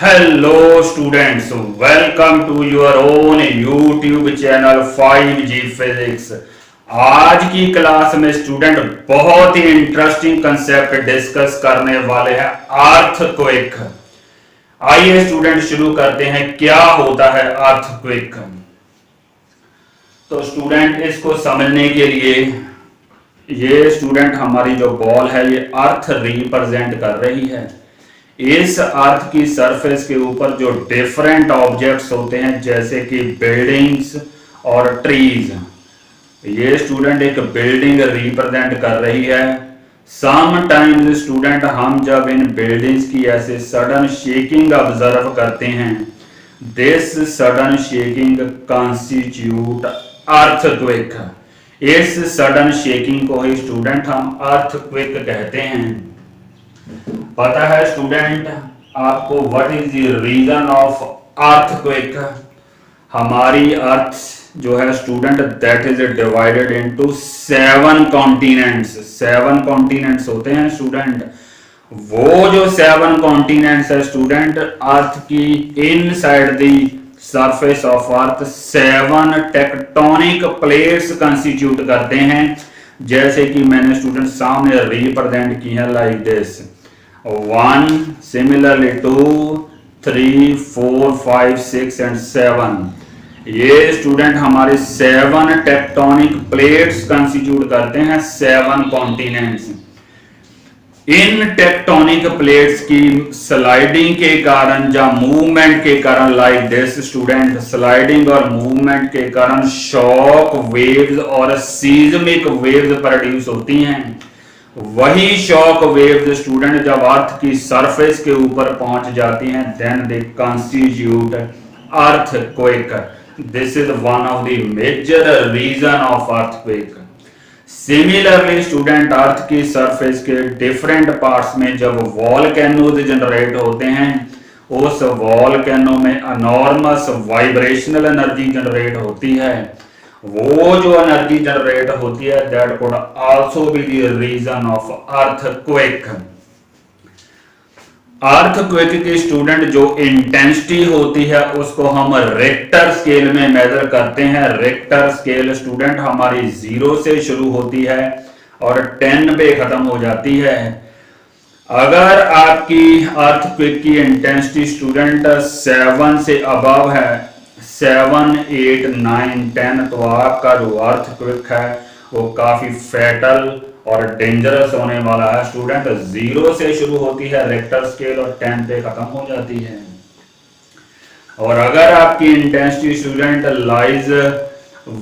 Hello students, welcome to your own YouTube channel 5G Physics। आज की class में student बहुत ही इंटरेस्टिंग कंसेप्ट डिस्कस करने वाले हैं, अर्थक्वेक। आइए स्टूडेंट शुरू करते हैं, क्या होता है अर्थक्वेक। तो स्टूडेंट इसको समझने के लिए ये स्टूडेंट हमारी जो बॉल है ये अर्थ रिप्रेजेंट कर रही है। इस अर्थ की सरफेस के ऊपर जो डिफरेंट ऑब्जेक्ट्स होते हैं जैसे कि बिल्डिंग्स और ट्रीज, ये स्टूडेंट एक बिल्डिंग रिप्रेजेंट कर रही है। समटाइम्स स्टूडेंट हम जब इन बिल्डिंग्स की ऐसे सडन शेकिंग ऑब्जर्व करते हैं, this sudden shaking constitute earthquake. इस सडन शेकिंग को ही स्टूडेंट हम अर्थक्वेक कहते हैं। पता है स्टूडेंट आपको what is the reason of earthquake? हमारी अर्थ जो है student that is divided into 7 continents. 7 continents होते हैं स्टूडेंट। वो जो 7 कॉन्टिनेंट्स है स्टूडेंट अर्थ की inside the surface of earth 7 tectonic plates constitute करते हैं, जैसे कि मैंने स्टूडेंट सामने रिप्रेजेंट की है लाइक दिस 1, similarly 2, 3, 4, 5, 6 and 7। ये स्टूडेंट हमारे 7 टेक्टोनिक प्लेट्स कंस्टिट्यूट करते हैं 7 कॉन्टिनेंट्स। इन टेक्टोनिक प्लेट्स की स्लाइडिंग के कारण या मूवमेंट के कारण लाइक दिस स्टूडेंट, स्लाइडिंग और मूवमेंट के कारण शॉक वेव्स और सीज्मिक वेव्स प्रोड्यूस होती हैं। वही शॉक वेव्स स्टूडेंट जब अर्थ की सरफेस के ऊपर पहुंच जाती हैं then they constitute earthquake. This is one of the major reason of earthquake. Similarly student earth की सरफेस के डिफरेंट पार्ट्स में जब वॉल्केनोज जनरेट होते हैं, उस वॉल्केनो में एनॉर्मस वाइब्रेशनल एनर्जी जनरेट होती है। वो जो एनर्जी जनरेट होती है that could also be the reason of earthquake. Earthquake की स्टूडेंट जो इंटेंसिटी होती है उसको हम रिक्टर स्केल में मेजर करते हैं। रिक्टर स्केल स्टूडेंट हमारी 0 से शुरू होती है और 10 पे खत्म हो जाती है। अगर आपकी अर्थक्वेक की इंटेंसिटी स्टूडेंट 7 से अबव है, 7, 8, 9, 10, तो आपका जो अर्थक्वेक है वो काफी फैटल और डेंजरस होने वाला है। स्टूडेंट 0 से शुरू होती है रिक्टर स्केल और 10 पे खत्म हो जाती है। और अगर आपकी इंटेंसिटी स्टूडेंट लाइज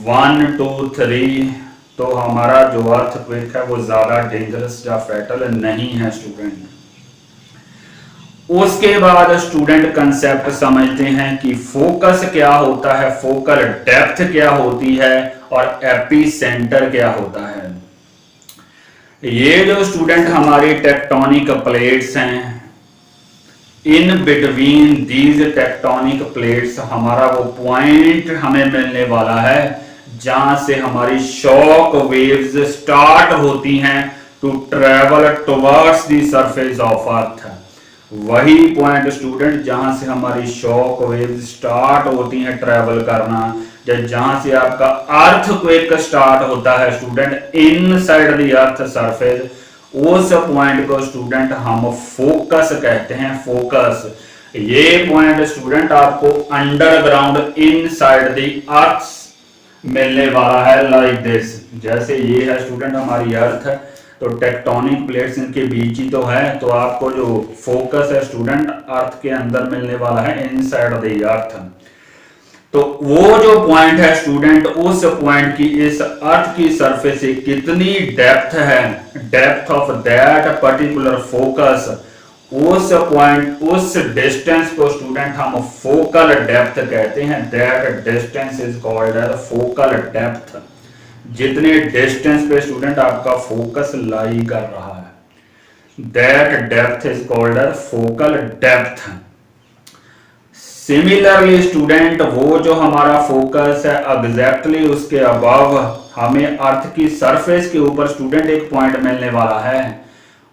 1, 2, 3, तो हमारा जो अर्थक्वेक है वो ज्यादा डेंजरस या फैटल नहीं है स्टूडेंट। उसके बाद स्टूडेंट कंसेप्ट समझते हैं कि फोकस क्या होता है, फोकल डेप्थ क्या होती है और एपिसेंटर क्या होता है। ये जो स्टूडेंट हमारी टेक्टोनिक प्लेट्स हैं, in between these tectonic plates हमारा वो पॉइंट हमें मिलने वाला है जहां से हमारी शॉक वेव्स स्टार्ट होती हैं to travel towards the surface of earth. वही पॉइंट स्टूडेंट जहां से हमारी शॉक वेव्स स्टार्ट होती हैं ट्रेवल करना, जहां से आपका अर्थक्वेक स्टार्ट होता है student inside the earth surface, उस पॉइंट को स्टूडेंट हम फोकस कहते हैं। फोकस ये पॉइंट स्टूडेंट आपको अंडरग्राउंड इनसाइड द अर्थ मिलने वाला है लाइक दिस। जैसे ये है स्टूडेंट हमारी अर्थ है, तो टेक्टोनिक प्लेट्स इनके बीच ही तो है, तो आपको जो फोकस है स्टूडेंट अर्थ के अंदर मिलने वाला है इनसाइड द अर्थ। तो वो जो पॉइंट है स्टूडेंट, उस पॉइंट की इस अर्थ की सरफेस से कितनी डेप्थ है, depth of that particular focus, उस पॉइंट उस डिस्टेंस को स्टूडेंट हम फोकल डेप्थ कहते हैं। That distance is called as focal depth. जितने डिस्टेंस पे स्टूडेंट आपका फोकस लाई कर रहा है, that depth is called as focal depth. Similarly student वो जो हमारा फोकस है एग्जैक्टली उसके अबव हमें अर्थ की सरफेस के ऊपर स्टूडेंट एक पॉइंट मिलने वाला है,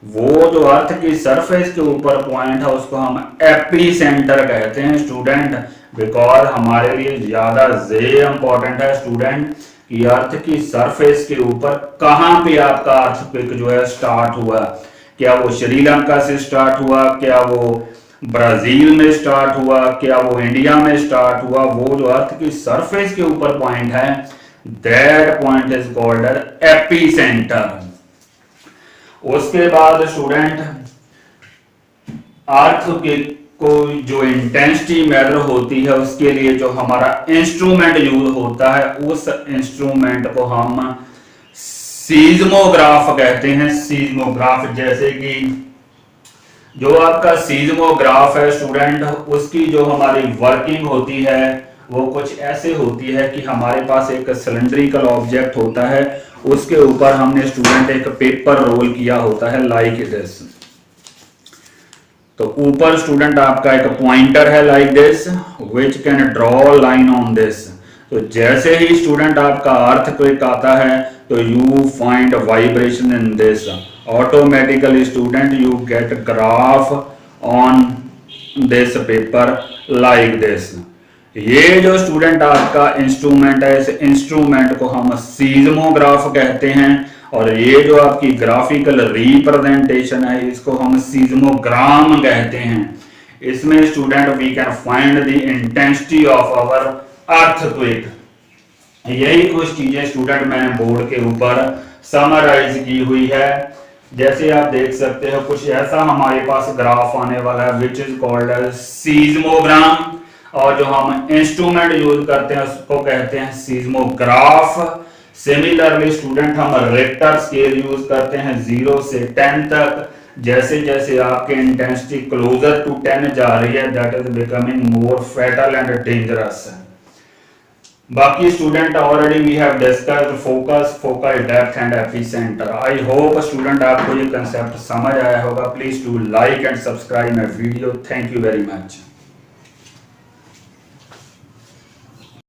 वो जो अर्थ की सरफेस के ऊपर पॉइंट है उसको हम एपी सेंटर कहते हैं स्टूडेंट, बिकॉज हमारे लिए ज्यादा इंपॉर्टेंट है स्टूडेंट कि अर्थ की सरफेस के ऊपर कहां पे आपका अर्थक्वेक जो है स्टार्ट हुआ। क्या वो श्रीलंका से स्टार्ट हुआ, क्या वो ब्राजील में स्टार्ट हुआ, क्या वो इंडिया में स्टार्ट हुआ, वो जो अर्थ की सरफेस के ऊपर पॉइंट है that point is called AP centre. उसके बाद स्टूडेंट अर्थ के को जो इंटेंसिटी मेजर होती है उसके लिए जो हमारा इंस्ट्रूमेंट यूज होता है उस इंस्ट्रूमेंट को हम सीज्मोग्राफ कहते हैं। सीज्मोग्राफ, जैसे कि जो आपका सीज्मोग्राफ है स्टूडेंट, उसकी जो हमारी वर्किंग होती है वो कुछ ऐसे होती है कि हमारे पास एक सिलेंड्रिकल ऑब्जेक्ट होता है, उसके ऊपर हमने स्टूडेंट एक पेपर रोल किया होता है लाइक दिस। तो ऊपर स्टूडेंट आपका एक पॉइंटर है like this which can draw line on this. तो जैसे ही स्टूडेंट आपका अर्थक्वेक आता है तो you find vibration in this, automatically student you get graph on this paper like this. ये जो स्टूडेंट आपका इंस्ट्रूमेंट है इस इंस्ट्रूमेंट को हम सीज्मोग्राफ कहते हैं, और ये जो आपकी ग्राफिकल रिप्रेजेंटेशन है इसको हम सीज्मोग्राम कहते हैं। इसमें student we can find the intensity of our earthquake. यही कुछ चीजें स्टूडेंट मैंने बोर्ड के ऊपर समराइज की हुई है। जैसे आप देख सकते हो कुछ ऐसा हमारे पास ग्राफ आने वाला है विच इज कॉल्ड सीज्मोग्राम, और जो हम इंस्ट्रूमेंट यूज करते हैं उसको कहते हैं सीज्मोग्राफ। सिमिलरली स्टूडेंट हम रिक्टर स्केल यूज करते हैं 0 से 10 तक। जैसे जैसे आपके इंटेंसिटी क्लोजर टू 10 जा रही है that is becoming more fatal and dangerous. बाकी student already we have discussed focus, focal depth and epicentre. I hope student आपको ये कंसेप्ट समझ आया होगा। Please do like and subscribe my video. Thank you very much.